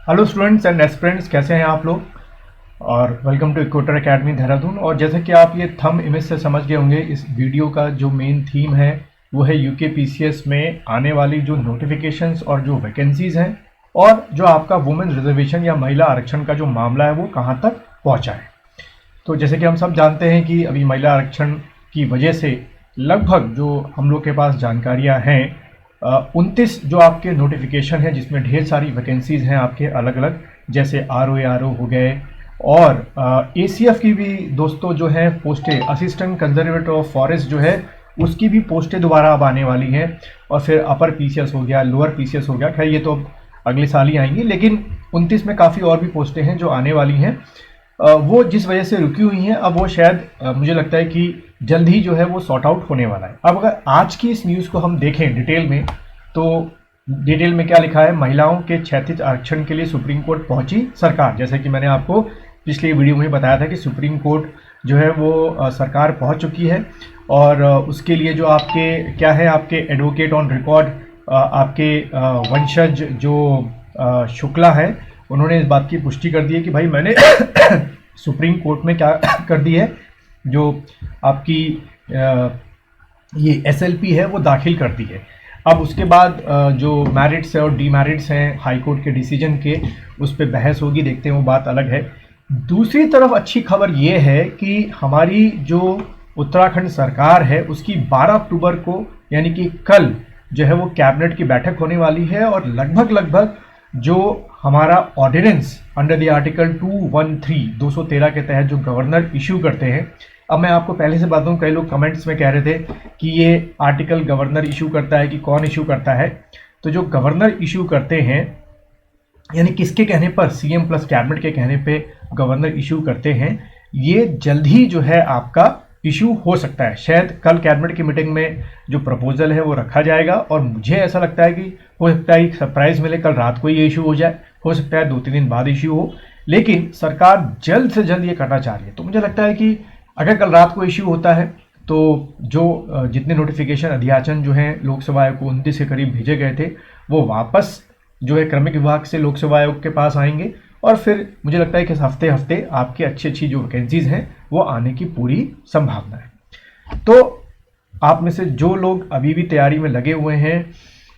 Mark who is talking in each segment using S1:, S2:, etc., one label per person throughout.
S1: Hello students and aspirants, कैसे हैं आप लोग। और welcome to Equator Academy Dehradun. और जैसे कि आप ये थंब इमेज से समझ गए होंगे, इस वीडियो का जो मेन थीम है वो है यूके पीसीएस में आने वाली जो नोटिफिकेशंस और जो वैकेंसीज हैं और जो आपका वुमेन रिजर्वेशन या महिला आरक्षण का जो मामला है वो कहाँ तक पहुँचा है। तो जैसे कि हम सब जानते हैं कि अभी महिला आरक्षण की वजह से लगभग जो हम लोग के पास जानकारियाँ हैं 29 जो आपके नोटिफिकेशन है जिसमें ढेर सारी वैकेंसीज हैं आपके अलग अलग, जैसे आर ओ हो गए और एसीएफ की भी दोस्तों जो है पोस्टें, असिस्टेंट कंजर्वेटर ऑफ फॉरेस्ट जो है उसकी भी पोस्टें दोबारा अब आने वाली हैं। और फिर अपर पीसीएस हो गया, लोअर पीसीएस हो गया, खैर ये तो अगले साल ही आएंगी, लेकिन 29 में काफ़ी और भी पोस्टें हैं जो आने वाली हैं। वो जिस वजह से रुकी हुई हैं अब वो शायद मुझे लगता है कि जल्द ही जो है वो सॉर्ट आउट होने वाला है। अब अगर आज की इस न्यूज़ को हम देखें डिटेल में, तो डिटेल में क्या लिखा है, महिलाओं के क्षैतिज आरक्षण के लिए सुप्रीम कोर्ट पहुंची सरकार। जैसे कि मैंने आपको पिछले वीडियो में बताया था कि सुप्रीम कोर्ट जो है वो सरकार पहुंच चुकी है और उसके लिए जो आपके क्या है, आपके एडवोकेट ऑन रिकॉर्ड आपके वंशज जो शुक्ला है, उन्होंने इस बात की पुष्टि कर दी है कि भाई मैंने सुप्रीम कोर्ट में क्या कर दी है, जो आपकी ये एसएलपी है वो दाखिल कर दी है। अब उसके बाद जो मेरिट्स है और डीमेरिट्स हैं हाई कोर्ट के डिसीजन के, उस पर बहस होगी, देखते हैं, वो बात अलग है। दूसरी तरफ अच्छी खबर ये है कि हमारी जो उत्तराखंड सरकार है उसकी 12 अक्टूबर को यानी कि कल जो है वो कैबिनेट की बैठक होने वाली है और लगभग जो हमारा ऑर्डिनेंस अंडर द आर्टिकल 213 के तहत जो गवर्नर इशू करते हैं। अब मैं आपको पहले से बताऊं, कई लोग कमेंट्स में कह रहे थे कि ये आर्टिकल गवर्नर इशू करता है कि कौन इशू करता है। तो जो गवर्नर इशू करते हैं यानी किसके कहने पर, सीएम प्लस कैबिनेट के कहने पे गवर्नर इशू करते हैं, ये जल्द ही जो है आपका इशू हो सकता है। शायद कल कैबिनेट की मीटिंग में जो प्रपोजल है वो रखा जाएगा और मुझे ऐसा लगता है कि हो सकता है सरप्राइज मिले, कल रात को ये इशू हो जाए, हो सकता है 2-3 दिन बाद इशू हो, लेकिन सरकार जल्द से जल्द ये करना चाह रही है। तो मुझे लगता है कि अगर कल रात को इशू होता है तो जो जितने नोटिफिकेशन अध्याचन जो हैं लोकसेवा आयोग को 29 के करीब भेजे गए थे वो वापस जो है क्रमिक विभाग से लोकसेवा आयोग के पास आएंगे और फिर मुझे लगता है कि हफ्ते हफ्ते आपकी अच्छी जो वैकेंसीज हैं वो आने की पूरी संभावना है। तो आप में से जो लोग अभी भी तैयारी में लगे हुए हैं,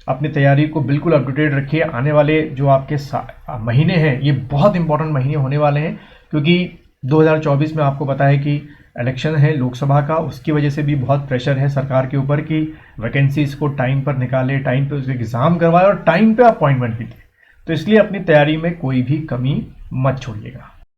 S1: अपनी तैयारी को बिल्कुल अप टू डेट रखिए। आने वाले जो आपके महीने हैं ये बहुत इंपॉर्टेंट महीने होने वाले हैं, क्योंकि 2024 में आपको पता है कि इलेक्शन है लोकसभा का, उसकी वजह से भी बहुत प्रेशर है सरकार के ऊपर कि वैकेंसीज को टाइम पर निकाले, टाइम पे उसके एग्ज़ाम करवाए और टाइम पे अपॉइंटमेंट भी दे। तो इसलिए अपनी तैयारी में कोई भी कमी मत छोड़िएगा।